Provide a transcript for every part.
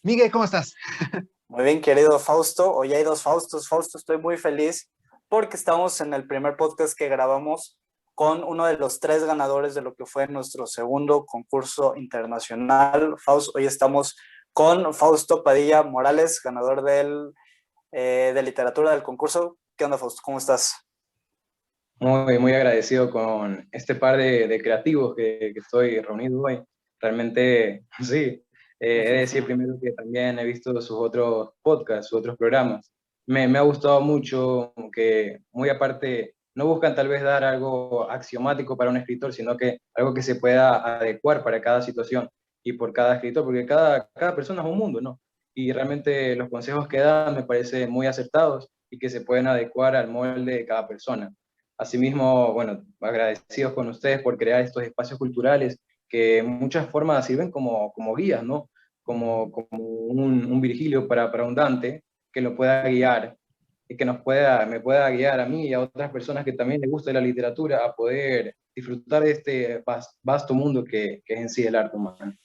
Miguel, ¿cómo estás? Muy bien, querido Fausto. Hoy hay dos Faustos. Fausto, estoy muy feliz porque estamos en el primer podcast que grabamos con uno de los tres ganadores de lo que fue nuestro segundo concurso internacional. Fausto, hoy estamos con Fausto Padilla Morales, ganador de literatura del concurso. ¿Qué onda, Fausto? ¿Cómo estás? Muy agradecido con este par de creativos que estoy reunido hoy. Realmente, sí, he de decir primero que también he visto sus otros podcasts, sus otros programas. Me ha gustado mucho que, muy aparte, no buscan tal vez dar algo axiomático para un escritor, sino que algo que se pueda adecuar para cada situación y por cada escritor, porque cada persona es un mundo, ¿no? Y realmente los consejos que dan me parecen muy acertados y que se pueden adecuar al molde de cada persona. Asimismo, bueno, agradecidos con ustedes por crear estos espacios culturales que en muchas formas sirven como guías, ¿no? Como un Virgilio para un Dante que lo pueda guiar y que me pueda guiar a mí y a otras personas que también les gusta la literatura a poder disfrutar de este vasto mundo que es en sí el arte humano.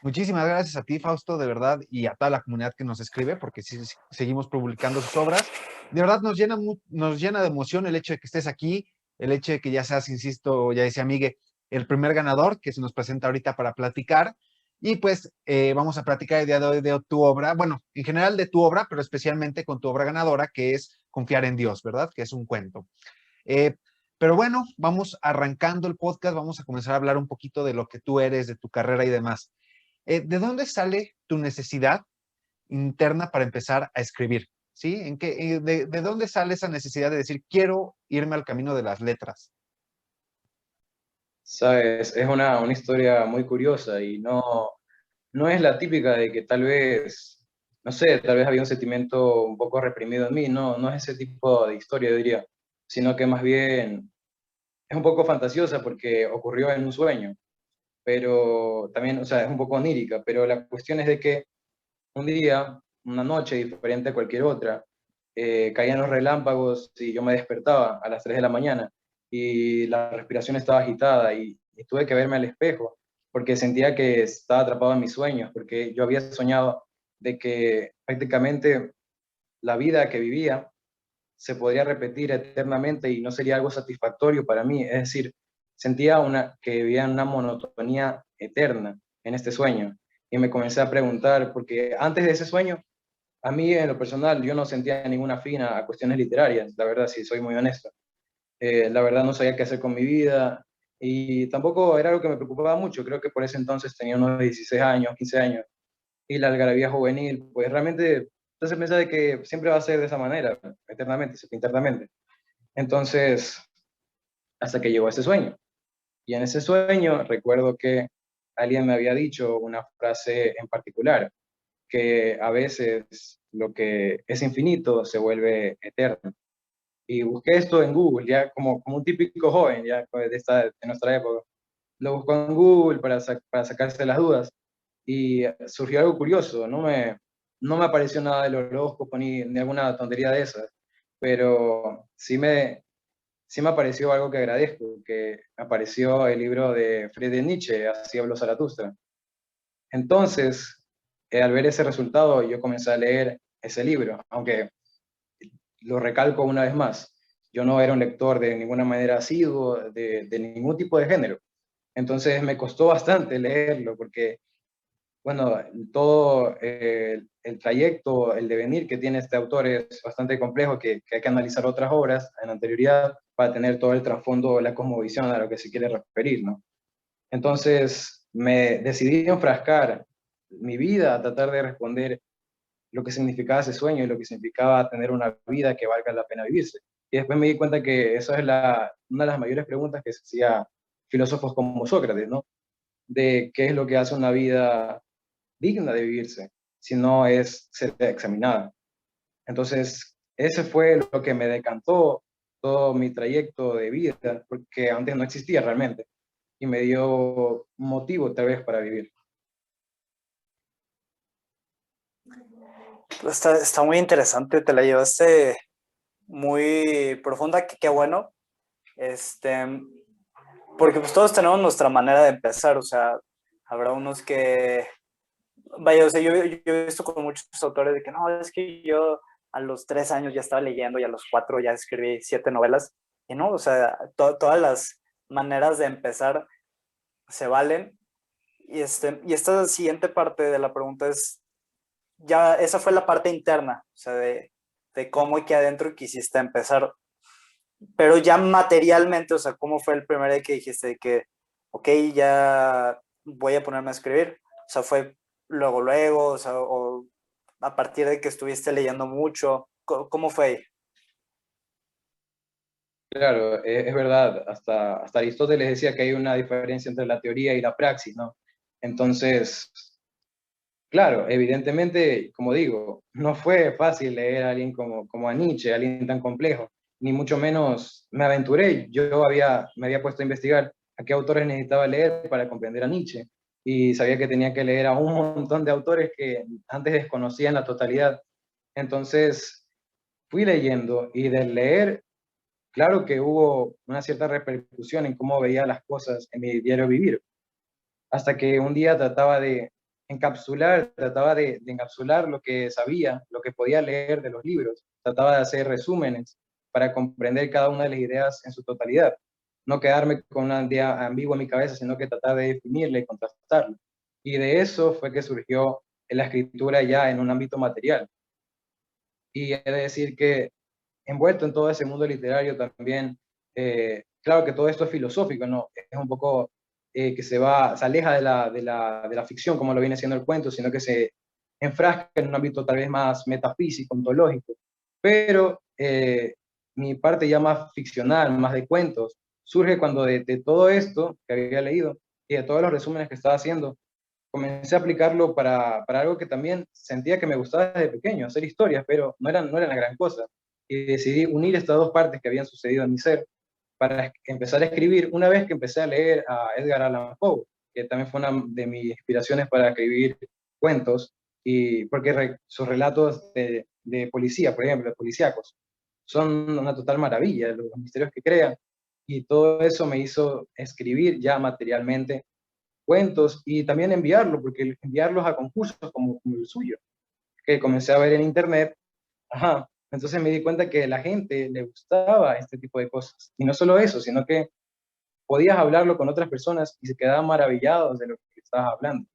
Muchísimas gracias a ti, Fausto, de verdad, y a toda la comunidad que nos escribe, porque sí, seguimos publicando sus obras. De verdad nos llena de emoción el hecho de que estés aquí, el hecho de que ya seas, insisto, ya decía Miguel, el primer ganador que se nos presenta ahorita para platicar. Y pues vamos a platicar el día de hoy de tu obra, bueno, en general de tu obra, pero especialmente con tu obra ganadora, que es Confiar en Dios, ¿verdad? Que es un cuento. Eh, pero bueno, vamos arrancando el podcast, vamos a comenzar a hablar un poquito de lo que tú eres, de tu carrera y demás. ¿De dónde sale tu necesidad interna para empezar a escribir? ¿Sí? ¿De dónde sale esa necesidad de decir, quiero irme al camino de las letras? Sabes, es una historia muy curiosa y no es la típica de que tal vez, no sé, tal vez había un sentimiento un poco reprimido en mí, no es ese tipo de historia, yo diría, sino que más bien es un poco fantasiosa porque ocurrió en un sueño, pero también, o sea, es un poco onírica, pero la cuestión es de que un día, una noche diferente a cualquier otra, caían los relámpagos y yo me despertaba a las 3 de la mañana y la respiración estaba agitada y tuve que verme al espejo porque sentía que estaba atrapado en mis sueños, porque yo había soñado de que prácticamente la vida que vivía se podría repetir eternamente y no sería algo satisfactorio para mí. Es decir, sentía que vivía en una monotonía eterna en este sueño. Y me comencé a preguntar, porque antes de ese sueño, a mí en lo personal, yo no sentía ninguna fina a cuestiones literarias, la verdad, si soy muy honesto. La verdad no sabía qué hacer con mi vida y tampoco era algo que me preocupaba mucho. Creo que por ese entonces tenía unos 16 años, 15 años y la algarabía juvenil, pues realmente entonces pensaba de que siempre va a ser de esa manera, eternamente, eternamente. Entonces, hasta que llegó ese sueño. Y en ese sueño recuerdo que alguien me había dicho una frase en particular, que a veces lo que es infinito se vuelve eterno. Y busqué esto en Google, ya como un típico joven, ya de nuestra época. Lo busco en Google para sacarse las dudas y surgió algo curioso, no me apareció nada del horóscopo ni alguna tontería de esas, pero sí me apareció algo que agradezco, que apareció el libro de Friedrich Nietzsche, Así habló Zaratustra. Entonces, al ver ese resultado, yo comencé a leer ese libro, aunque lo recalco una vez más, yo no era un lector de ninguna manera asiduo, de ningún tipo de género. Entonces me costó bastante leerlo porque bueno, todo el trayecto, el devenir que tiene este autor es bastante complejo, que hay que analizar otras obras en anterioridad para tener todo el trasfondo, la cosmovisión a lo que se quiere referir, ¿no? Entonces me decidí enfrascar mi vida a tratar de responder lo que significaba ese sueño y lo que significaba tener una vida que valga la pena vivirse. Y después me di cuenta que eso es una de las mayores preguntas que se hacía filósofos como Sócrates, ¿no? De qué es lo que hace una vida digna de vivirse, si no es ser examinada. Entonces, ese fue lo que me decantó todo mi trayecto de vida, porque antes no existía realmente, y me dio un motivo tal vez para vivir. Está muy interesante, te la llevaste muy profunda, qué bueno. Este, Porque pues todos tenemos nuestra manera de empezar, o sea, habrá unos que vaya, o sea, yo he visto con muchos autores de que no, es que yo a los 3 años ya estaba leyendo y a los 4 ya escribí 7 novelas. Y no, o sea, todas las maneras de empezar se valen. Y esta siguiente parte de la pregunta es, ya esa fue la parte interna, o sea, de cómo y qué adentro quisiste empezar. Pero ya materialmente, o sea, ¿cómo fue el primer día que dijiste de que, ok, ya voy a ponerme a escribir? O sea, fue luego, o sea, o a partir de que estuviste leyendo mucho, ¿cómo fue ahí? Claro, es verdad, hasta Aristóteles decía que hay una diferencia entre la teoría y la praxis, ¿no? Entonces, claro, evidentemente, como digo, no fue fácil leer a alguien como a Nietzsche, a alguien tan complejo, ni mucho menos me aventuré. Me había puesto a investigar a qué autores necesitaba leer para comprender a Nietzsche, y sabía que tenía que leer a un montón de autores que antes desconocía en la totalidad. Entonces, fui leyendo, y del leer, claro que hubo una cierta repercusión en cómo veía las cosas en mi diario vivir, hasta que un día trataba de encapsular lo que sabía, lo que podía leer de los libros, trataba de hacer resúmenes para comprender cada una de las ideas en su totalidad, no quedarme con una idea ambigua en mi cabeza, sino que tratar de definirla y contrastarla. Y de eso fue que surgió la escritura ya en un ámbito material. Y he de decir que envuelto en todo ese mundo literario también, claro que todo esto es filosófico, ¿no? Es un poco que se aleja de la ficción, como lo viene siendo el cuento, sino que se enfrasca en un ámbito tal vez más metafísico, ontológico. Pero mi parte ya más ficcional, más de cuentos, surge cuando de todo esto que había leído y de todos los resúmenes que estaba haciendo, comencé a aplicarlo para algo que también sentía que me gustaba desde pequeño, hacer historias, pero no eran la gran cosa. Y decidí unir estas dos partes que habían sucedido en mi ser para empezar a escribir una vez que empecé a leer a Edgar Allan Poe, que también fue una de mis inspiraciones para escribir cuentos, y porque sus relatos de policía, por ejemplo, de policíacos, son una total maravilla, los misterios que crean, y todo eso me hizo escribir ya materialmente cuentos y también enviarlo, porque enviarlos a concursos como el suyo, que comencé a ver en internet. Ajá. Entonces me di cuenta que a la gente le gustaba este tipo de cosas. Y no solo eso, sino que podías hablarlo con otras personas y se quedaban maravillados de lo que estabas hablando.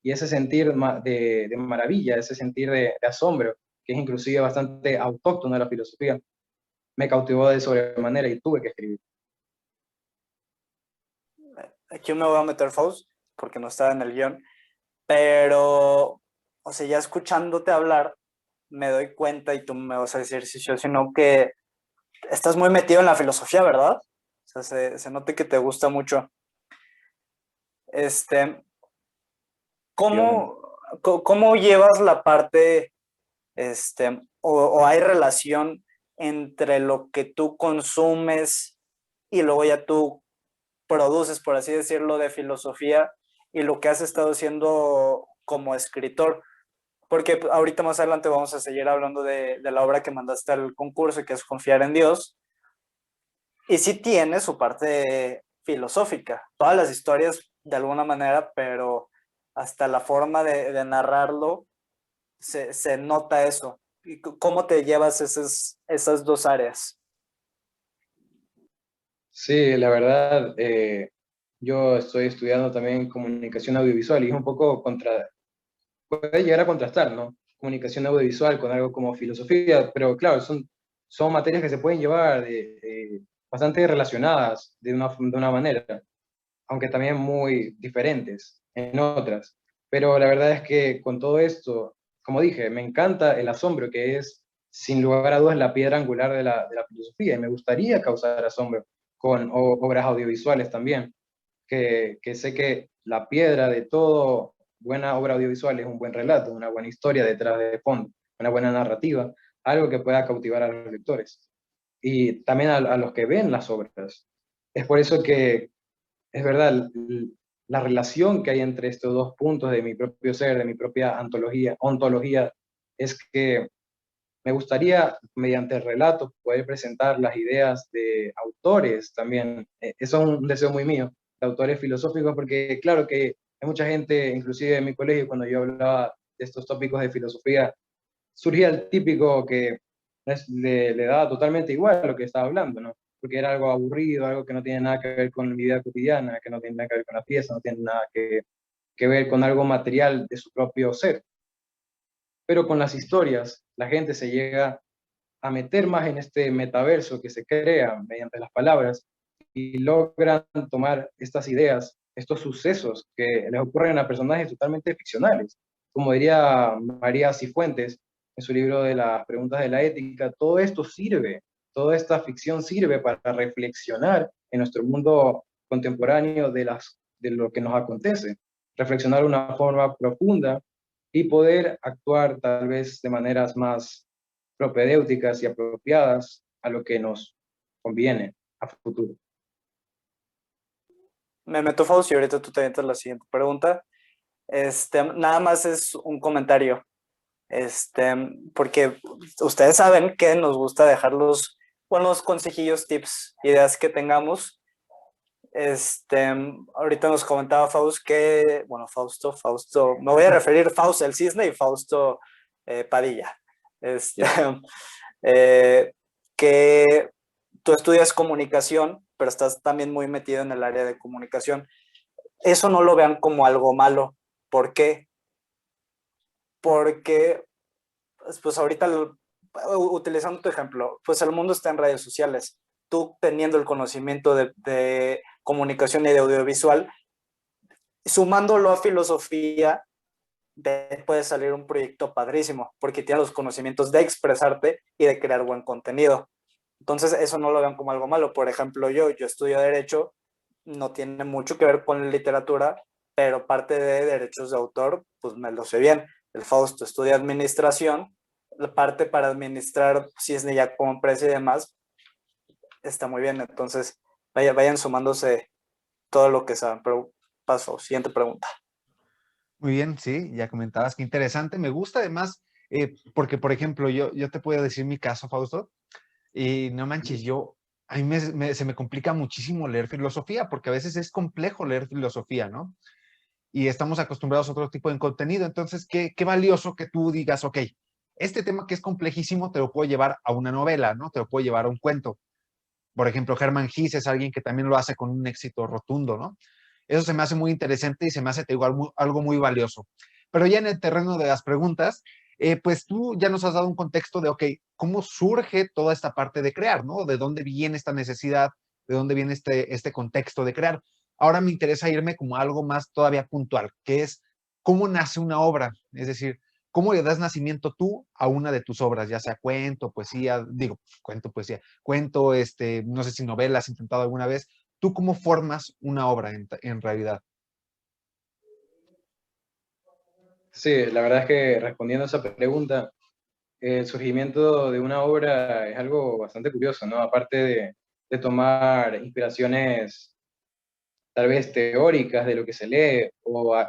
Y ese sentir de maravilla, ese sentir de asombro, que es inclusive bastante autóctono de la filosofía, me cautivó de sobremanera y tuve que escribir. Aquí me voy a meter Faust, porque no estaba en el guión, pero, o sea, ya escuchándote hablar, me doy cuenta, y tú me vas a decir si sí o si no, que estás muy metido en la filosofía, ¿verdad? O sea, se nota que te gusta mucho. Este, Efectivamente. ¿cómo llevas la parte, o hay relación entre lo que tú consumes y luego ya tú produces, por así decirlo, de filosofía y lo que has estado haciendo como escritor? Porque ahorita más adelante vamos a seguir hablando de la obra que mandaste al concurso, que es Confiar en Dios, y sí tiene su parte filosófica, todas las historias de alguna manera, pero hasta la forma de narrarlo se nota eso. ¿Y cómo te llevas esas dos áreas? Sí, la verdad, yo estoy estudiando también comunicación audiovisual y es un poco puede llegar a contrastar, ¿no? Comunicación audiovisual con algo como filosofía, pero claro, son materias que se pueden llevar bastante relacionadas de una manera, aunque también muy diferentes en otras. Pero la verdad es que con todo esto, como dije, me encanta el asombro, que es sin lugar a dudas la piedra angular de la filosofía, y me gustaría causar asombro con obras audiovisuales también, que sé que la piedra de todo buena obra audiovisual es un buen relato, una buena historia detrás de fondo, una buena narrativa, algo que pueda cautivar a los lectores y también a los que ven las obras. Es por eso que es verdad, la relación que hay entre estos dos puntos de mi propio ser, de mi propia ontología, es que me gustaría, mediante el relato, poder presentar las ideas de autores también. Eso es un deseo muy mío, de autores filosóficos, porque claro que Hay mucha gente, inclusive en mi colegio, cuando yo hablaba de estos tópicos de filosofía, surgía el típico que le daba totalmente igual lo que estaba hablando, ¿no? Porque era algo aburrido, algo que no tiene nada que ver con mi vida cotidiana, que no tiene nada que ver con la fiesta, no tiene nada que ver con algo material de su propio ser. Pero con las historias, la gente se llega a meter más en este metaverso que se crea mediante las palabras y logran tomar estas ideas, estos sucesos que les ocurren a personajes totalmente ficcionales. Como diría María Cifuentes en su libro de las preguntas de la ética, todo esto sirve, toda esta ficción sirve para reflexionar en nuestro mundo contemporáneo de lo que nos acontece, reflexionar de una forma profunda y poder actuar tal vez de maneras más propedéuticas y apropiadas a lo que nos conviene a futuro. Me meto, Faust, y ahorita tú te avientas la siguiente pregunta. Nada más es un comentario. Porque ustedes saben que nos gusta dejar los buenos consejillos, tips, ideas que tengamos. Ahorita nos comentaba Faust que, bueno, Fausto, me voy a referir Faust el Cisne y Fausto Padilla. Que tú estudias comunicación, pero estás también muy metido en el área de comunicación. Eso no lo vean como algo malo. ¿Por qué? Porque, pues ahorita, utilizando tu ejemplo, pues el mundo está en redes sociales. Tú teniendo el conocimiento de comunicación y de audiovisual, sumándolo a filosofía, puede salir un proyecto padrísimo, porque tienes los conocimientos de expresarte y de crear buen contenido. Entonces, eso no lo vean como algo malo. Por ejemplo, yo estudio Derecho, no tiene mucho que ver con literatura, pero parte de derechos de autor, pues me lo sé bien. El Fausto estudia Administración, la parte para administrar Cisne ya como empresa y demás, está muy bien. Entonces, vayan sumándose todo lo que saben. Pero paso, siguiente pregunta. Muy bien, sí, ya comentabas, qué interesante. Me gusta además, porque por ejemplo, yo te puedo decir mi caso, Fausto, y no manches, a mí se me complica muchísimo leer filosofía, porque a veces es complejo leer filosofía, ¿no? Y estamos acostumbrados a otro tipo de contenido. Entonces, qué valioso que tú digas, ok, este tema que es complejísimo te lo puedo llevar a una novela, ¿no? Te lo puedo llevar a un cuento. Por ejemplo, Hermann Hesse es alguien que también lo hace con un éxito rotundo, ¿no? Eso se me hace muy interesante y se me hace, te digo, algo muy valioso. Pero ya en el terreno de las preguntas, pues tú ya nos has dado un contexto de, ok, ¿cómo surge toda esta parte de crear, ¿no? ¿De dónde viene esta necesidad? ¿De dónde viene este contexto de crear? Ahora me interesa irme como a algo más todavía puntual, que es cómo nace una obra. Es decir, ¿cómo le das nacimiento tú a una de tus obras? Ya sea cuento, poesía, digo, cuento, poesía, cuento, no sé si novela has intentado alguna vez. ¿Tú cómo formas una obra en realidad? Sí, la verdad es que respondiendo a esa pregunta, el surgimiento de una obra es algo bastante curioso, ¿no? Aparte de tomar inspiraciones tal vez teóricas de lo que se lee o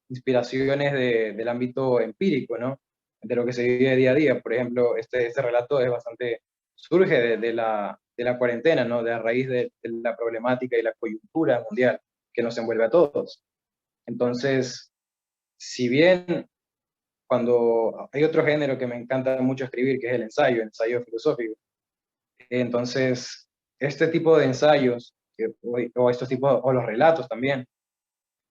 inspiraciones del ámbito empírico, ¿no? De lo que se vive día a día. Por ejemplo, este relato es bastante, surge de la cuarentena, ¿no? De a raíz de la problemática y la coyuntura mundial que nos envuelve a todos. Entonces, si bien cuando hay otro género que me encanta mucho escribir, que es el ensayo filosófico, entonces, este tipo de ensayos, o estos tipos, o los relatos también,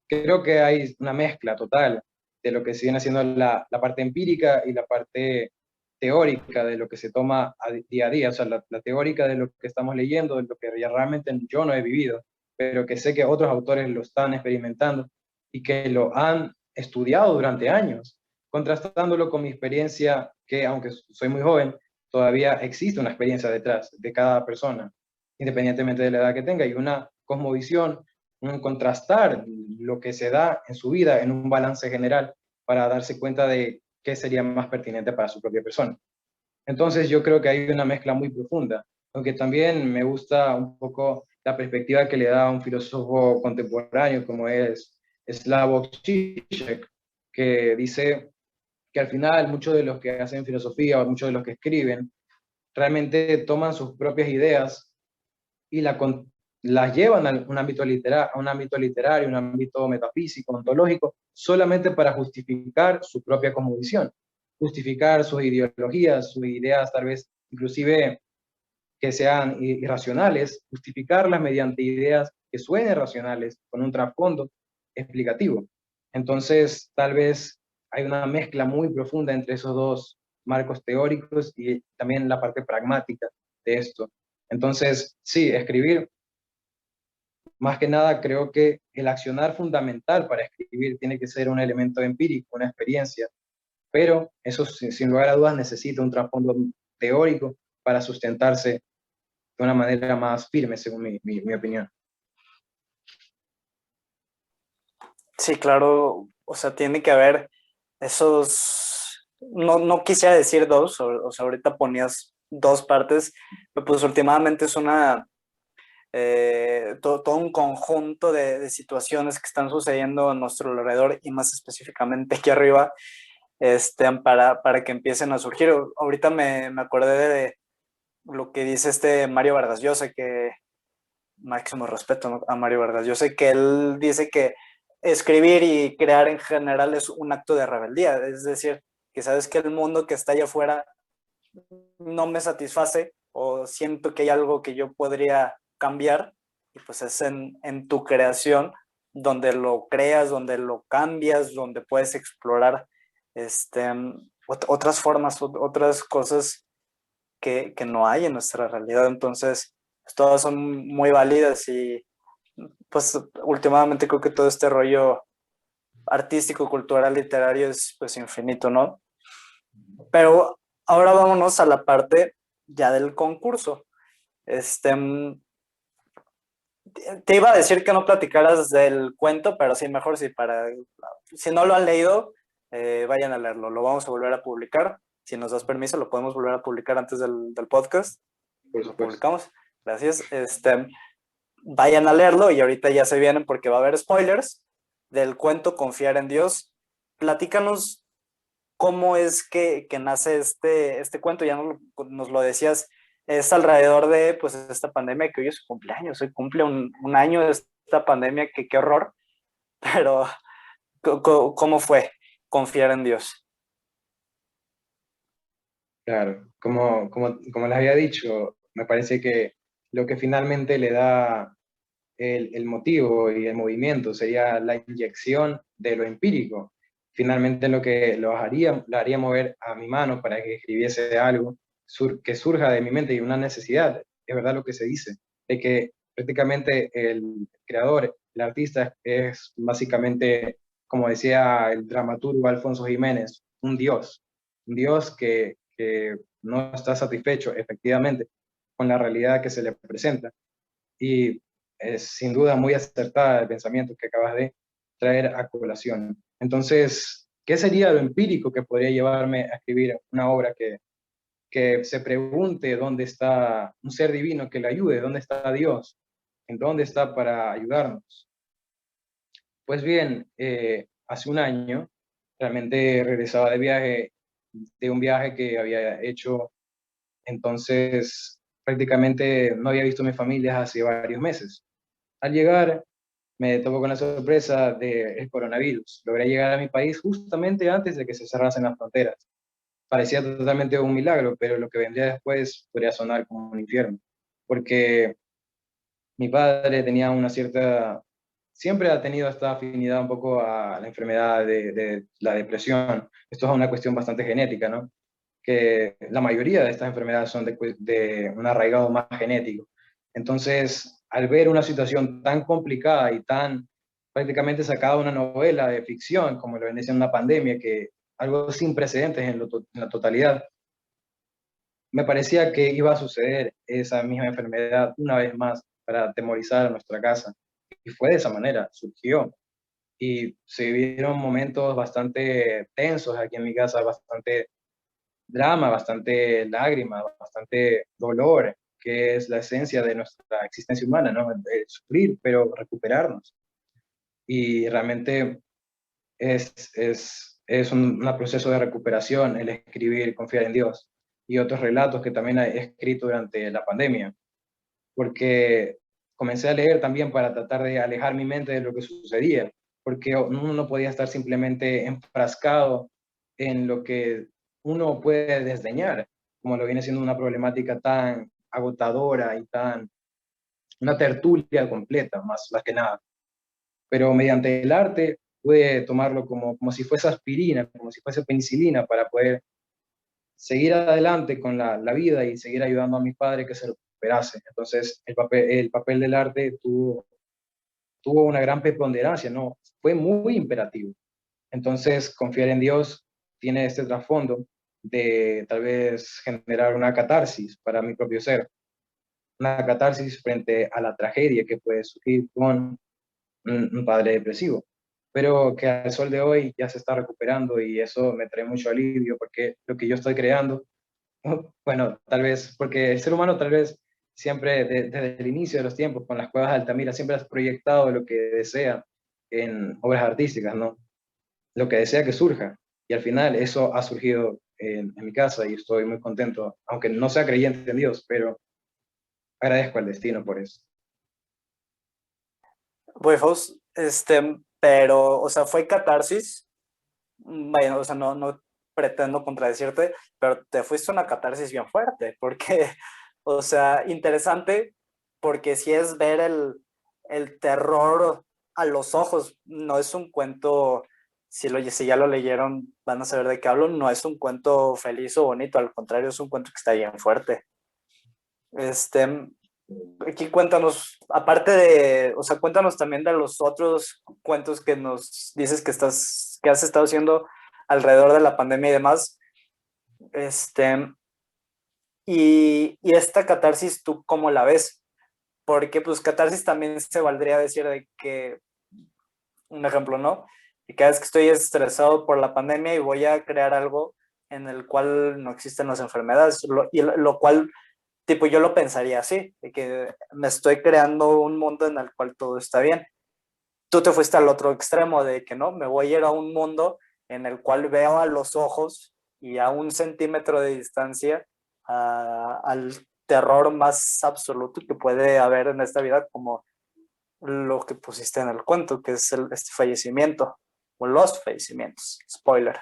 creo que hay una mezcla total de lo que se viene haciendo la parte empírica y la parte teórica de lo que se toma día a día, o sea, la teórica de lo que estamos leyendo, de lo que ya realmente yo no he vivido, pero que sé que otros autores lo están experimentando y que lo han estudiado durante años, contrastándolo con mi experiencia, que aunque soy muy joven, todavía existe una experiencia detrás de cada persona, independientemente de la edad que tenga, y una cosmovisión, un contrastar lo que se da en su vida en un balance general para darse cuenta de qué sería más pertinente para su propia persona. Entonces yo creo que hay una mezcla muy profunda, aunque también me gusta un poco la perspectiva que le da un filósofo contemporáneo como es Slavoj Žižek, que dice que al final muchos de los que hacen filosofía o muchos de los que escriben realmente toman sus propias ideas y las llevan a un ámbito literario, un ámbito metafísico, ontológico, solamente para justificar su propia cosmovisión, justificar sus ideologías, sus ideas tal vez inclusive que sean irracionales, justificarlas mediante ideas que suenen racionales, con un trasfondo explicativo. Entonces, tal vez hay una mezcla muy profunda entre esos dos marcos teóricos y también la parte pragmática de esto. Entonces, sí, escribir, más que nada, creo que el accionar fundamental para escribir tiene que ser un elemento empírico, una experiencia, pero eso sin lugar a dudas necesita un trasfondo teórico para sustentarse de una manera más firme, según mi opinión. Sí, claro, o sea, tiene que haber esos, no quisiera decir dos, o sea, ahorita ponías dos partes, pero pues últimamente es todo un conjunto de situaciones que están sucediendo a nuestro alrededor y más específicamente aquí arriba, para que empiecen a surgir. Ahorita me acordé de lo que dice Mario Vargas Llosa, que máximo respeto, ¿no?, a Mario Vargas Llosa, que él dice que escribir y crear en general es un acto de rebeldía, es decir, que sabes que el mundo que está allá afuera no me satisface o siento que hay algo que yo podría cambiar, y pues es en tu creación donde lo creas, donde lo cambias, donde puedes explorar otras formas, otras cosas que no hay en nuestra realidad. Entonces, pues, todas son muy válidas y pues últimamente creo que todo este rollo artístico, cultural, literario es pues infinito, ¿no? Pero ahora vámonos a la parte ya del concurso. Este, Te iba a decir que no platicaras del cuento, pero sí, mejor sí, si no lo han leído, vayan a leerlo. Lo vamos a volver a publicar. Si nos das permiso, lo podemos volver a publicar antes del podcast. Por Lo supuesto. publicamos. Gracias. Vayan a leerlo y ahorita ya se vienen porque va a haber spoilers del cuento Confiar en Dios. Platícanos cómo es que nace este cuento. Ya nos lo decías, es alrededor de pues esta pandemia que hoy es su cumpleaños, hoy cumple un año de esta pandemia, que qué horror, pero ¿cómo fue confiar en Dios? Claro, como les había dicho, me parece que lo que finalmente le da el motivo y el movimiento sería la inyección de lo empírico. Finalmente lo que lo haría mover a mi mano para que escribiese algo que surja de mi mente y una necesidad. Es verdad lo que se dice, de que prácticamente el creador, el artista es básicamente, como decía el dramaturgo Alfonso Jiménez, un dios que no está satisfecho efectivamente con la realidad que se le presenta. Y es sin duda muy acertada el pensamiento que acabas de traer a colación. Entonces, ¿qué sería lo empírico que podría llevarme a escribir una obra que se pregunte dónde está un ser divino que le ayude, dónde está Dios, en dónde está para ayudarnos? Pues bien, hace un año realmente regresaba de un viaje que había hecho, entonces prácticamente no había visto a mi familia hace varios meses. Al llegar, me tocó con la sorpresa del coronavirus. Logré llegar a mi país justamente antes de que se cerrasen las fronteras. Parecía totalmente un milagro, pero lo que vendría después podría sonar como un infierno, porque mi padre tenía una cierta, siempre ha tenido esta afinidad un poco a la enfermedad de la depresión. Esto es una cuestión bastante genética, ¿no? Que la mayoría de estas enfermedades son de un arraigado más genético. Entonces, al ver una situación tan complicada y tan prácticamente sacada de una novela de ficción, como lo viene siendo una pandemia, que algo sin precedentes en la totalidad, me parecía que iba a suceder esa misma enfermedad una vez más para atemorizar a nuestra casa. Y fue de esa manera, surgió. Y se vivieron momentos bastante tensos aquí en mi casa, bastante drama, bastante lágrima, bastante dolor, que es la esencia de nuestra existencia humana, ¿no? De sufrir, pero recuperarnos. Y realmente es un proceso de recuperación el escribir, confiar en Dios y otros relatos que también he escrito durante la pandemia, porque comencé a leer también para tratar de alejar mi mente de lo que sucedía, porque uno no podía estar simplemente enfrascado en lo que uno puede desdeñar, como lo viene siendo una problemática tan agotadora y tan, una tertulia completa, más que nada. Pero mediante el arte pude tomarlo como si fuese aspirina, como si fuese penicilina para poder seguir adelante con la vida y seguir ayudando a mi padre que se recuperase. Entonces, el papel del arte tuvo una gran preponderancia, ¿no? Fue muy imperativo. Entonces, confiar en Dios tiene este trasfondo de tal vez generar una catarsis para mi propio ser, una catarsis frente a la tragedia que puede surgir con un padre depresivo, pero que al sol de hoy ya se está recuperando y eso me trae mucho alivio porque lo que yo estoy creando, bueno, tal vez, porque el ser humano tal vez siempre desde el inicio de los tiempos con las cuevas de Altamira siempre has proyectado lo que desea en obras artísticas, ¿no? Lo que desea que surja. Y al final eso ha surgido en mi casa y estoy muy contento, aunque no sea creyente en Dios, pero agradezco al destino por eso. Güey, Faust, pero, o sea, fue catarsis. Vaya, o sea, no pretendo contradecirte, pero te fuiste a una catarsis bien fuerte, porque, o sea, interesante, porque si es ver el terror a los ojos, no es un cuento, si ya lo leyeron, van a saber de qué hablo, no es un cuento feliz o bonito, al contrario, es un cuento que está bien fuerte. Aquí cuéntanos, aparte de, o sea, cuéntanos también de los otros cuentos que nos dices que has estado haciendo alrededor de la pandemia y demás. Este, y esta catarsis, ¿tú cómo la ves? Porque pues catarsis también se valdría decir de que, un ejemplo, ¿no? Y cada vez que estoy estresado por la pandemia y voy a crear algo en el cual no existen las enfermedades, y lo cual tipo, yo lo pensaría así, de que me estoy creando un mundo en el cual todo está bien. Tú te fuiste al otro extremo de que no, me voy a ir a un mundo en el cual veo a los ojos y a 1 centímetro de distancia al terror más absoluto que puede haber en esta vida, como lo que pusiste en el cuento, que es este fallecimiento, o los fallecimientos. Spoiler.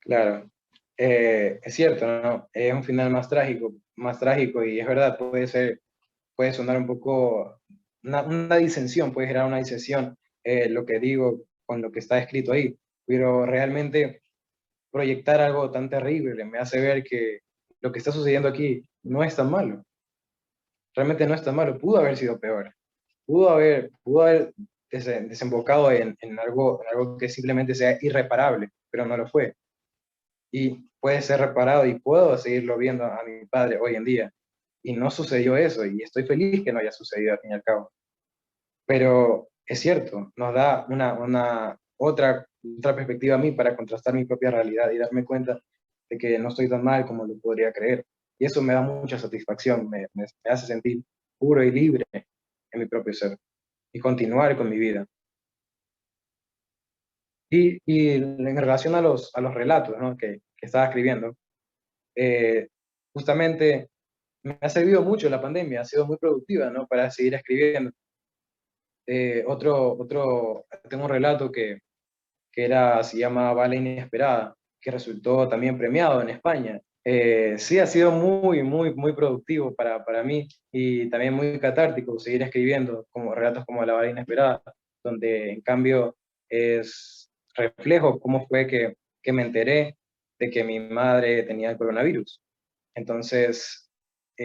Claro, es cierto, ¿no? Es un final más trágico y es verdad, puede sonar un poco una disensión, puede generar una disensión lo que digo con lo que está escrito ahí, pero realmente proyectar algo tan terrible me hace ver que lo que está sucediendo aquí no es tan malo, realmente no es tan malo, pudo haber sido peor, pudo haber desembocado en algo que simplemente sea irreparable, pero no lo fue. Y puede ser reparado y puedo seguirlo viendo a mi padre hoy en día. Y no sucedió eso y estoy feliz que no haya sucedido al fin y al cabo. Pero es cierto, nos da otra perspectiva a mí para contrastar mi propia realidad y darme cuenta de que no estoy tan mal como lo podría creer. Y eso me da mucha satisfacción, me hace sentir puro y libre en mi propio ser y continuar con mi vida. Y en relación a los relatos, ¿no? que estaba escribiendo, eh, justamente me ha servido mucho la pandemia, ha sido muy productiva, ¿no? Para seguir escribiendo. Tengo un relato se llama Bala Inesperada, que resultó también premiado en España. Sí, ha sido muy productivo para mí y también muy catártico seguir escribiendo como relatos como La Bala Inesperada, donde en cambio reflejo cómo fue que me enteré de que mi madre tenía el coronavirus. Entonces,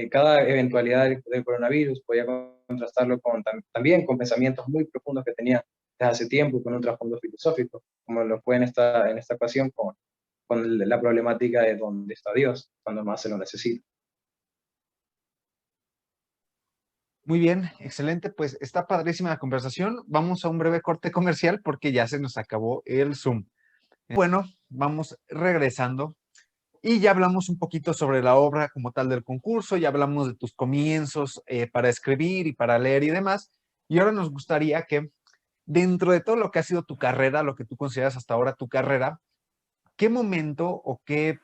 cada eventualidad del coronavirus podía contrastarlo también con pensamientos muy profundos que tenía desde hace tiempo, con un trasfondo filosófico, como lo fue en esta ocasión con la problemática de dónde está Dios cuando más se lo necesita. Muy bien, excelente. Pues está padrísima la conversación. Vamos a un breve corte comercial porque ya se nos acabó el Zoom. Bueno, vamos regresando y ya hablamos un poquito sobre la obra como tal del concurso, ya hablamos de tus comienzos para escribir y para leer y demás. Y ahora nos gustaría que dentro de todo lo que ha sido tu carrera, lo que tú consideras hasta ahora tu carrera, ¿qué momento o qué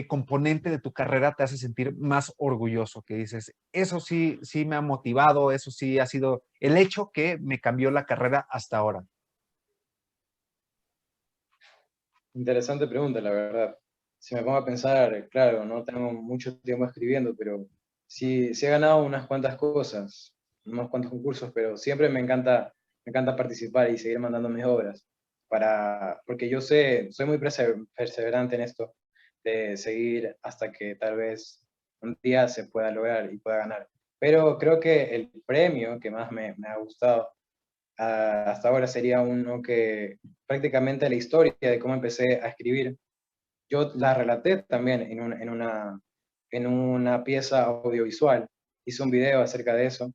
componente de tu carrera te hace sentir más orgulloso? Que dices, eso sí, sí me ha motivado, eso sí ha sido el hecho que me cambió la carrera hasta ahora. Interesante pregunta, la verdad. Si me pongo a pensar, claro, no tengo mucho tiempo escribiendo, pero sí, sí he ganado unas cuantas cosas, unos cuantos concursos, pero siempre me encanta participar y seguir mandando mis obras, porque yo sé, soy muy perseverante en esto, de seguir hasta que tal vez un día se pueda lograr y pueda ganar. Pero creo que el premio que más me ha gustado hasta ahora sería uno que prácticamente la historia de cómo empecé a escribir, yo la relaté también en una pieza audiovisual. Hice un video acerca de eso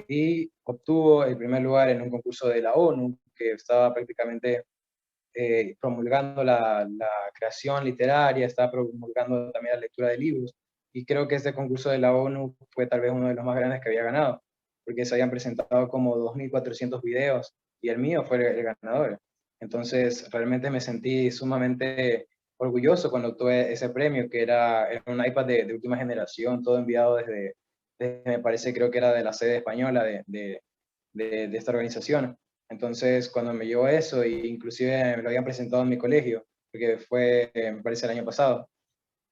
y obtuvo el primer lugar en un concurso de la ONU que estaba prácticamente promulgando la creación literaria, estaba promulgando también la lectura de libros. Y creo que este concurso de la ONU fue tal vez uno de los más grandes que había ganado, porque se habían presentado como 2.400 videos y el mío fue el ganador. Entonces, realmente me sentí sumamente orgulloso cuando obtuve ese premio, que era un iPad de última generación, todo enviado me parece, creo que era de la sede española de esta organización. Entonces, cuando me llegó eso, e inclusive me lo habían presentado en mi colegio, porque fue, me parece, el año pasado,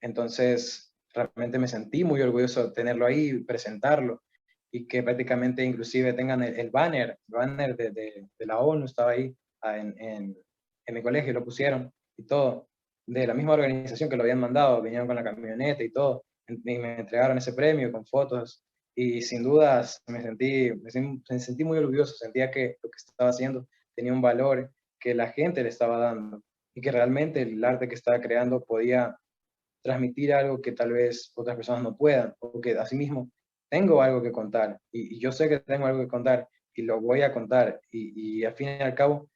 entonces realmente me sentí muy orgulloso de tenerlo ahí, presentarlo, y que prácticamente inclusive tengan el banner de la ONU estaba ahí en mi colegio, lo pusieron y todo, de la misma organización que lo habían mandado, vinieron con la camioneta y todo, y me entregaron ese premio con fotos, y sin dudas me sentí muy orgulloso, sentía que lo que estaba haciendo tenía un valor que la gente le estaba dando, y que realmente el arte que estaba creando podía transmitir algo que tal vez otras personas no puedan, o que asimismo tengo algo que contar, y yo sé que tengo algo que contar, y lo voy a contar, y al fin y al cabo,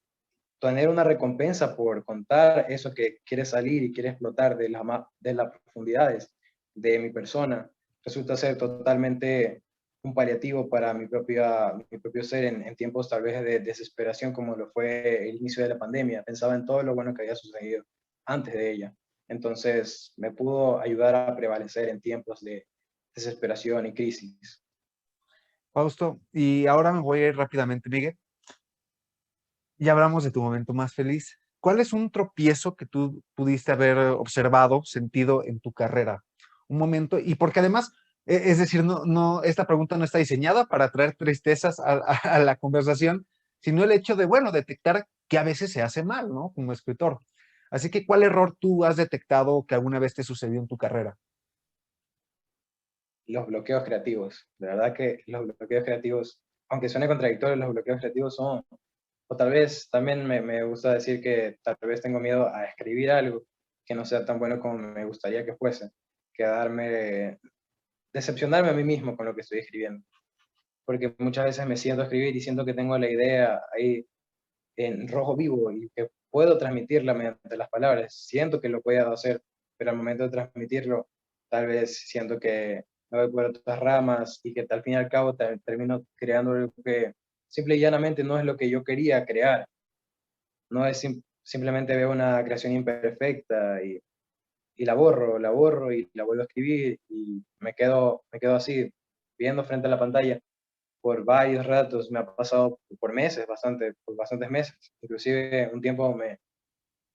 tener una recompensa por contar eso que quiere salir y quiere explotar de las profundidades de mi persona, resulta ser totalmente un paliativo para mi propio ser en tiempos tal vez de desesperación como lo fue el inicio de la pandemia. Pensaba en todo lo bueno que había sucedido antes de ella. Entonces me pudo ayudar a prevalecer en tiempos de desesperación y crisis. Fausto, y ahora me voy a ir rápidamente, Miguel. Ya hablamos de tu momento más feliz. ¿Cuál es un tropiezo que tú pudiste haber observado, sentido en tu carrera? Un momento, y porque además, es decir, esta pregunta no está diseñada para traer tristezas a la conversación, sino el hecho de, bueno, detectar que a veces se hace mal, ¿no? Como escritor. Así que, ¿cuál error tú has detectado que alguna vez te sucedió en tu carrera? Los bloqueos creativos. De verdad que los bloqueos creativos, aunque suene contradictorio, los bloqueos creativos son, o tal vez también me gusta decir que tal vez tengo miedo a escribir algo que no sea tan bueno como me gustaría que fuese, quedarme, decepcionarme a mí mismo con lo que estoy escribiendo. Porque muchas veces me siento a escribir y siento que tengo la idea ahí en rojo vivo y que puedo transmitirla mediante las palabras. Siento que lo puedo hacer, pero al momento de transmitirlo, tal vez siento que me voy por otras ramas y que al fin y al cabo termino creando algo que simple y llanamente no es lo que yo quería crear. No es simplemente veo una creación imperfecta y la borro y la vuelvo a escribir y me quedo así, viendo frente a la pantalla por varios ratos, me ha pasado por meses, por bastantes meses. Inclusive un tiempo me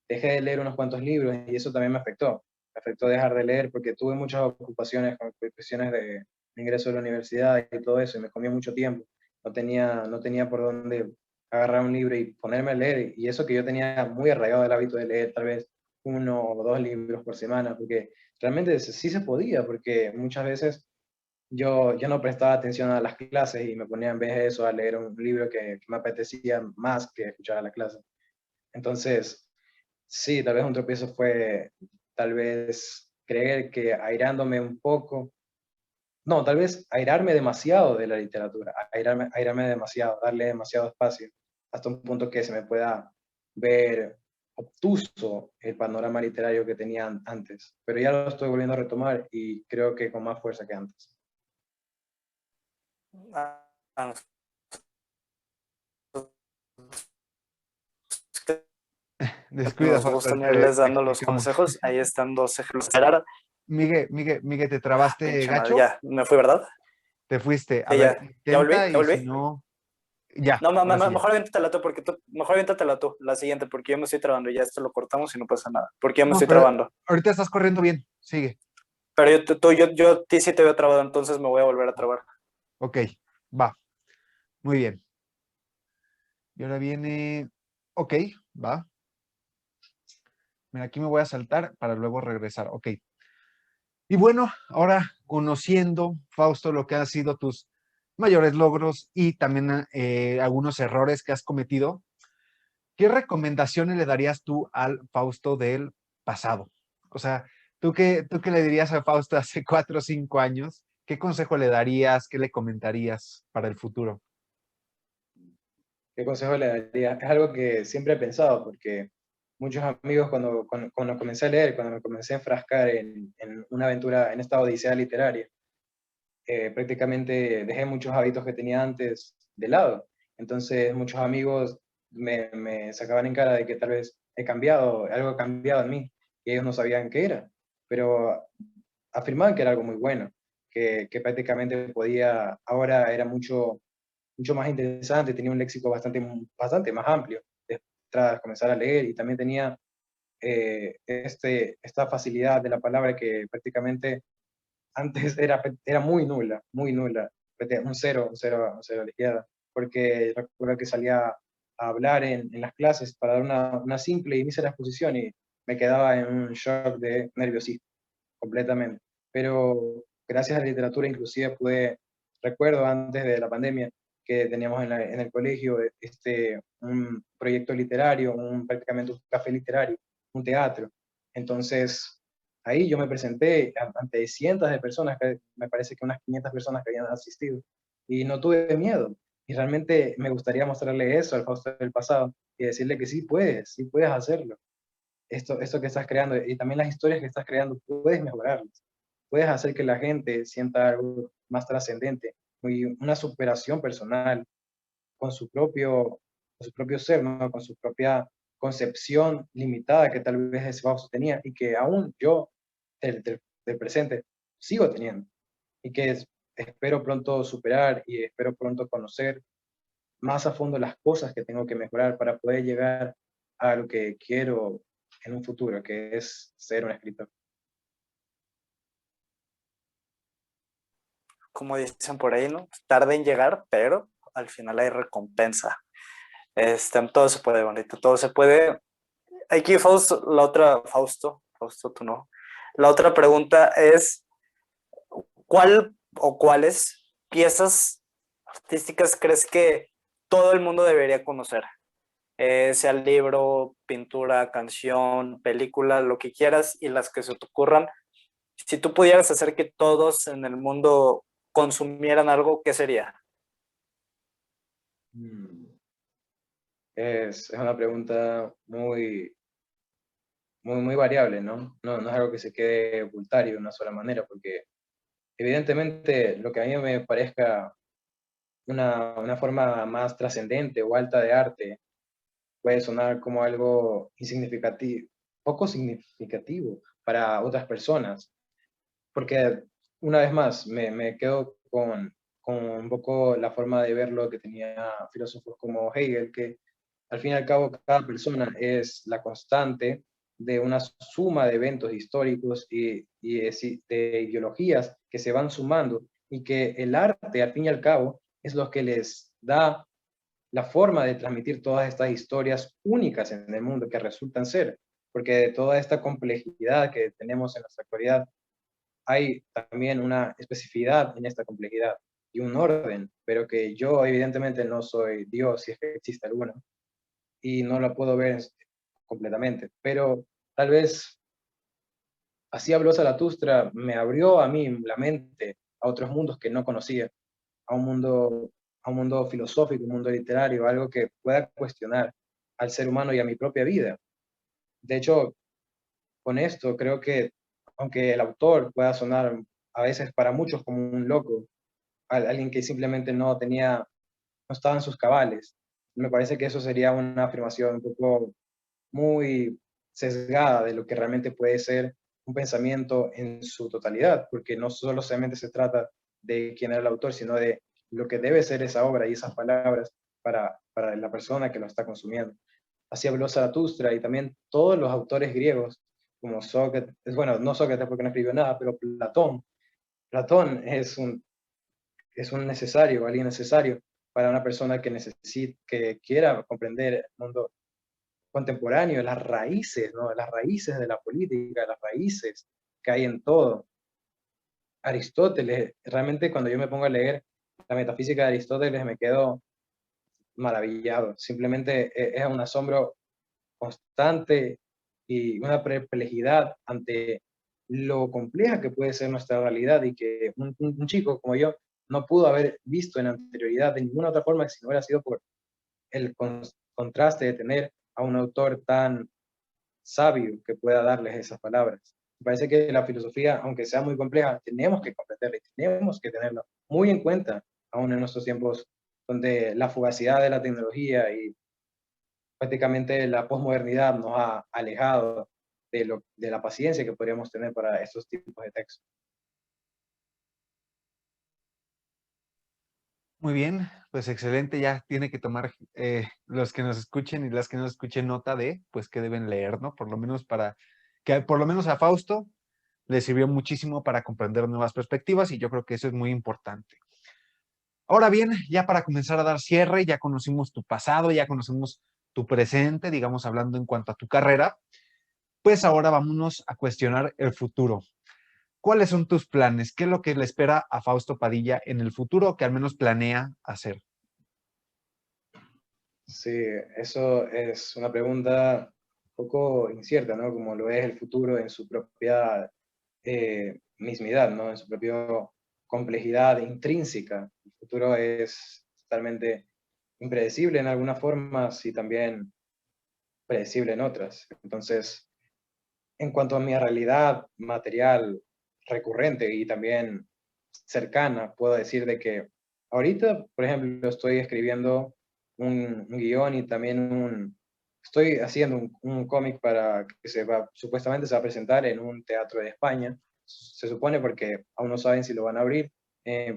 dejé de leer unos cuantos libros y eso también me afectó. Me afectó dejar de leer porque tuve muchas ocupaciones con cuestiones de ingreso a la universidad y todo eso y me comió mucho tiempo. No tenía por dónde agarrar un libro y ponerme a leer y eso que yo tenía muy arraigado el hábito de leer tal vez uno o dos libros por semana, porque realmente sí se podía, porque muchas veces yo no prestaba atención a las clases y me ponía en vez de eso a leer un libro que me apetecía más que escuchar a la clase. Entonces, sí, tal vez un tropiezo fue tal vez creer que airándome un poco, no, tal vez airarme demasiado de la literatura, airarme demasiado, darle demasiado espacio, hasta un punto que se me pueda ver obtuso el panorama literario que tenía antes. Pero ya lo estoy volviendo a retomar y creo que con más fuerza que antes. A Descuida, nos Fausto, gusta te irles dando los explicamos. consejos. Ahí están dos ejemplos. Gerard, Miguel, ¿te trabaste pinche madre, gacho? ya, me fui, ¿verdad? Te fuiste. A Sí, ver, ya volví, intenta ya y si volví. no, ya, No, ahora sí ya. mejor aviéntatela tú, porque mejor aviéntatela tú, la siguiente, porque yo me estoy trabando, ya esto lo cortamos y no pasa nada, porque yo me No, estoy pero trabando. ahorita estás corriendo bien. Sigue. Pero yo a ti sí te veo trabado, entonces me voy a volver a trabar. Ok, va. Muy bien. Y ahora viene. Ok, va. Mira, aquí me voy a saltar para luego regresar. Ok. Y bueno, ahora conociendo, Fausto, lo que han sido tus mayores logros y también algunos errores que has cometido, ¿qué recomendaciones le darías tú al Fausto del pasado? O sea, ¿tú qué le dirías a Fausto hace 4 o 5 años? ¿Qué consejo le darías? ¿Qué le comentarías para el futuro? ¿Qué consejo le daría? Es algo que siempre he pensado, porque muchos amigos cuando comencé a leer, cuando me comencé a enfrascar en una aventura, en esta odisea literaria, prácticamente dejé muchos hábitos que tenía antes de lado. Entonces muchos amigos me sacaban en cara de que tal vez he cambiado, algo ha cambiado en mí, y ellos no sabían qué era, pero afirmaban que era algo muy bueno, que prácticamente podía, ahora era mucho más interesante, tenía un léxico bastante más amplio tras comenzar a leer, y también tenía esta facilidad de la palabra que prácticamente antes era muy nula, un cero a la izquierda, porque recuerdo que salía a hablar en las clases para dar una simple y mísera exposición y me quedaba en un shock de nerviosismo completamente. Pero gracias a la literatura inclusive recuerdo antes de la pandemia que teníamos en el colegio un proyecto literario, prácticamente un café literario, un teatro. Entonces, ahí yo me presenté ante cientos de personas, que me parece que unas 500 personas que habían asistido, y no tuve miedo. Y realmente me gustaría mostrarle eso al Fausto del pasado y decirle que sí puedes hacerlo. Esto que estás creando y también las historias que estás creando, puedes mejorarlas. Puedes hacer que la gente sienta algo más trascendente, una superación personal con su propio ser, ¿no? Con su propia concepción limitada que tal vez ese Fausto tenía y que aún yo, del presente, sigo teniendo. Y que espero pronto superar y espero pronto conocer más a fondo las cosas que tengo que mejorar para poder llegar a lo que quiero en un futuro, que es ser un escritor. Como dicen por ahí, ¿no? Tarde en llegar, pero al final hay recompensa. Todo se puede, bonito, todo se puede. Aquí, Fausto, Fausto, tú no. La otra pregunta es, ¿cuál o cuáles piezas artísticas crees que todo el mundo debería conocer? Sea libro, pintura, canción, película, lo que quieras y las que se te ocurran. Si tú pudieras hacer que todos en el mundo consumieran algo, ¿qué sería? Mm. Es una pregunta muy variable, ¿no? No es algo que se quede ocultario de una sola manera, porque evidentemente lo que a mí me parezca una forma más trascendente o alta de arte puede sonar como algo insignificativo, poco significativo para otras personas, porque una vez más me quedo con un poco la forma de verlo que tenía filósofos como Hegel, que al fin y al cabo cada persona es la constante de una suma de eventos históricos de ideologías que se van sumando, y que el arte al fin y al cabo es lo que les da la forma de transmitir todas estas historias únicas en el mundo que resultan ser, porque de toda esta complejidad que tenemos en nuestra actualidad, hay también una especificidad en esta complejidad y un orden, pero que yo evidentemente no soy Dios, si es que existe alguno, y no lo puedo ver completamente, pero tal vez así habló Zaratustra, me abrió a mí la mente a otros mundos que no conocía, a un mundo filosófico, un mundo literario, algo que pueda cuestionar al ser humano y a mi propia vida. De hecho, con esto creo que, aunque el autor pueda sonar a veces para muchos como un loco, alguien que simplemente no estaba en sus cabales, me parece que eso sería una afirmación un poco muy sesgada de lo que realmente puede ser un pensamiento en su totalidad, porque no solo solamente se trata de quién era el autor, sino de lo que debe ser esa obra y esas palabras para la persona que lo está consumiendo. Así habló Zaratustra y también todos los autores griegos, como Sócrates, bueno, no Sócrates porque no escribió nada, pero Platón. Platón es un necesario, alguien necesario para una persona que que quiera comprender el mundo contemporáneo, las raíces, ¿no? Las raíces de la política, las raíces que hay en todo. Aristóteles, realmente cuando yo me pongo a leer la metafísica de Aristóteles me quedo maravillado. Simplemente es un asombro constante y una perplejidad ante lo compleja que puede ser nuestra realidad y que un chico como yo no pudo haber visto en anterioridad de ninguna otra forma si no hubiera sido por el contraste de tener a un autor tan sabio que pueda darles esas palabras. Me parece que la filosofía, aunque sea muy compleja, tenemos que comprenderla y tenemos que tenerla muy en cuenta, aún en nuestros tiempos donde la fugacidad de la tecnología y prácticamente la posmodernidad nos ha alejado de la paciencia que podríamos tener para estos tipos de textos. Muy bien, pues excelente, ya tiene que tomar los que nos escuchen y las que nos escuchen nota de, pues, que deben leer, ¿no? Por lo menos para, que por lo menos a Fausto le sirvió muchísimo para comprender nuevas perspectivas y yo creo que eso es muy importante. Ahora bien, ya para comenzar a dar cierre, ya conocimos tu pasado, ya conocimos tu presente, digamos, hablando en cuanto a tu carrera, pues ahora vámonos a cuestionar el futuro. ¿Cuáles son tus planes? ¿Qué es lo que le espera a Fausto Padilla en el futuro que al menos planea hacer? Sí, eso es una pregunta un poco incierta, ¿no? Como lo es el futuro en su propia mismidad, ¿no? En su propia complejidad intrínseca. El futuro es totalmente impredecible en algunas formas y también predecible en otras. Entonces, en cuanto a mi realidad material recurrente y también cercana, puedo decir de que ahorita, por ejemplo, estoy escribiendo un guión y también estoy haciendo un cómic para que supuestamente se va a presentar en un teatro de España. Se supone porque aún no saben si lo van a abrir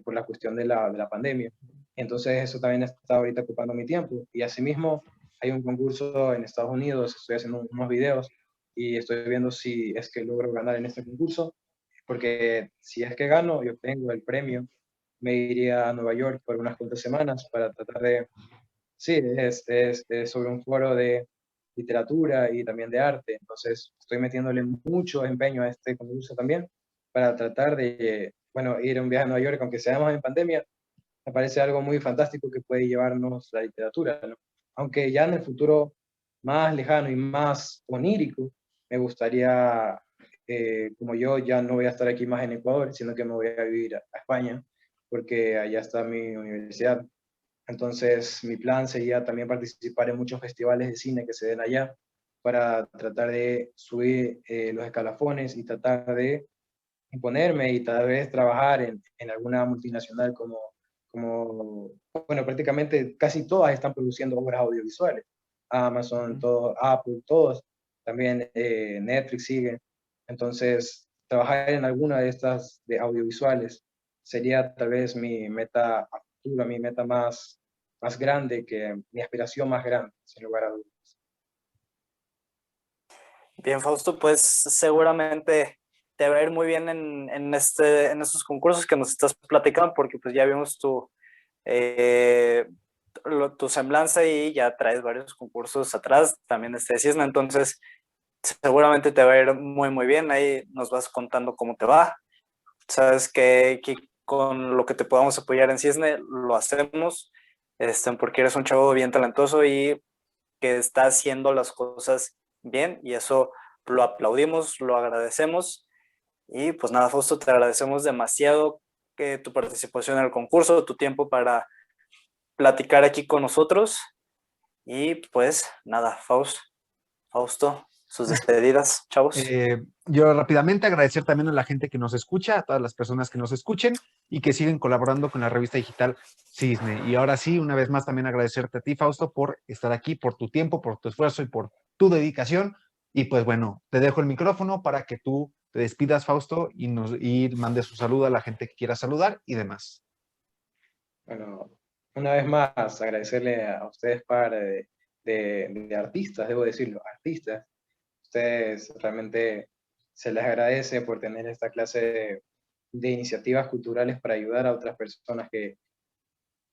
por la cuestión de la pandemia. Entonces eso también está ahorita ocupando mi tiempo. Y asimismo hay un concurso en Estados Unidos, estoy haciendo unos videos y estoy viendo si es que logro ganar en este concurso, porque si es que gano y obtengo el premio, me iría a Nueva York por unas cuantas semanas para tratar de, sí, es sobre un foro de literatura y también de arte, entonces estoy metiéndole mucho empeño a este concurso también para tratar de, bueno, ir a un viaje a Nueva York, aunque seamos en pandemia, me parece algo muy fantástico que puede llevarnos la literatura, ¿no? Aunque ya en el futuro más lejano y más onírico, me gustaría, como yo ya no voy a estar aquí más en Ecuador, sino que me voy a vivir a España, porque allá está mi universidad. Entonces, mi plan sería también participar en muchos festivales de cine que se den allá para tratar de subir los escalafones y tratar de imponerme y tal vez trabajar en alguna multinacional bueno, prácticamente casi todas están produciendo obras audiovisuales. Amazon, todo, Apple, todos, también Netflix sigue. Entonces, trabajar en alguna de estas de audiovisuales sería tal vez mi meta a futuro, mi meta más grande, que mi aspiración más grande, sin lugar a dudas. Bien, Fausto, pues seguramente te va a ir muy bien en estos concursos que nos estás platicando, porque pues ya vimos eh, tu semblanza y ya traes varios concursos atrás, también este de Cisne, entonces seguramente te va a ir muy, muy bien. Ahí nos vas contando cómo te va. Sabes que con lo que te podamos apoyar en Cisne lo hacemos, porque eres un chavo bien talentoso y que está haciendo las cosas bien, y eso lo aplaudimos, lo agradecemos. Y pues nada, Fausto, te agradecemos demasiado que tu participación en el concurso, tu tiempo para platicar aquí con nosotros. Y pues nada, Fausto, sus despedidas, chavos. Yo rápidamente agradecer también a la gente que nos escucha, a todas las personas que nos escuchen y que siguen colaborando con la revista digital Cisne. Y ahora sí, una vez más también agradecerte a ti, Fausto, por estar aquí, por tu tiempo, por tu esfuerzo y por tu dedicación. Y pues bueno, te dejo el micrófono para que tú te despidas, Fausto, y mandes un saludo a la gente que quiera saludar y demás. Bueno, una vez más agradecerle a ustedes, par de artistas, debo decirlo, artistas. Ustedes realmente se les agradece por tener esta clase de iniciativas culturales para ayudar a otras personas que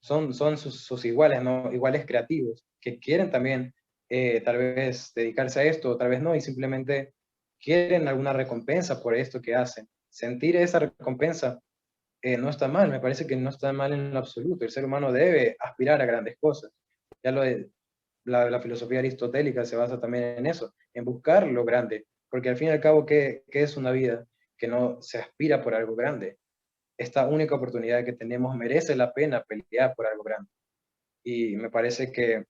son sus iguales, ¿no? Iguales creativos, que quieren también tal vez dedicarse a esto, o tal vez no, y simplemente quieren alguna recompensa por esto que hacen. Sentir esa recompensa no está mal, me parece que no está mal en lo absoluto. El ser humano debe aspirar a grandes cosas. Ya la filosofía aristotélica se basa también en eso, en buscar lo grande, porque al fin y al cabo, ¿qué es una vida que no se aspira por algo grande? Esta única oportunidad que tenemos merece la pena pelear por algo grande. Y me parece que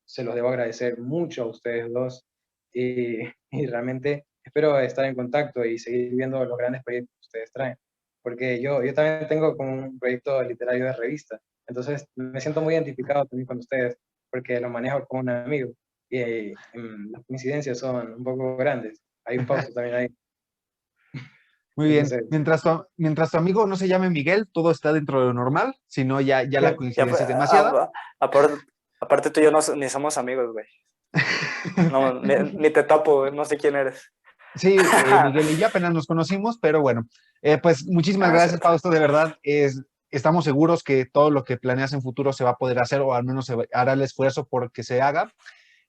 se los debo agradecer mucho a ustedes dos y realmente espero estar en contacto y seguir viendo los grandes proyectos que ustedes traen, porque yo también tengo como un proyecto literario de revista, entonces me siento muy identificado también con ustedes, porque lo manejo como un amigo y las coincidencias son un poco grandes. Hay un Fausto también ahí. Muy bien. Entonces, Mientras tu amigo no se llame Miguel, todo está dentro de lo normal, si no, ya la coincidencia es demasiada. Aparte tú y yo ni somos amigos, güey. No, ni te tapo, güey, no sé quién eres. Sí, Miguel y yo apenas nos conocimos, pero bueno, pues muchísimas Es gracias, cierto. Fausto, de verdad, estamos seguros que todo lo que planeas en futuro se va a poder hacer, o al menos hará el esfuerzo por que se haga.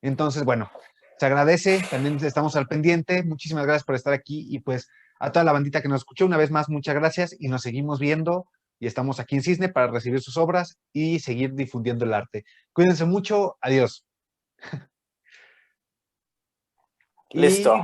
Entonces, bueno, se agradece, también estamos al pendiente, muchísimas gracias por estar aquí, y pues a toda la bandita que nos escuchó, una vez más, muchas gracias, y nos seguimos viendo, y estamos aquí en Cisne para recibir sus obras y seguir difundiendo el arte. Cuídense mucho, adiós. Listo.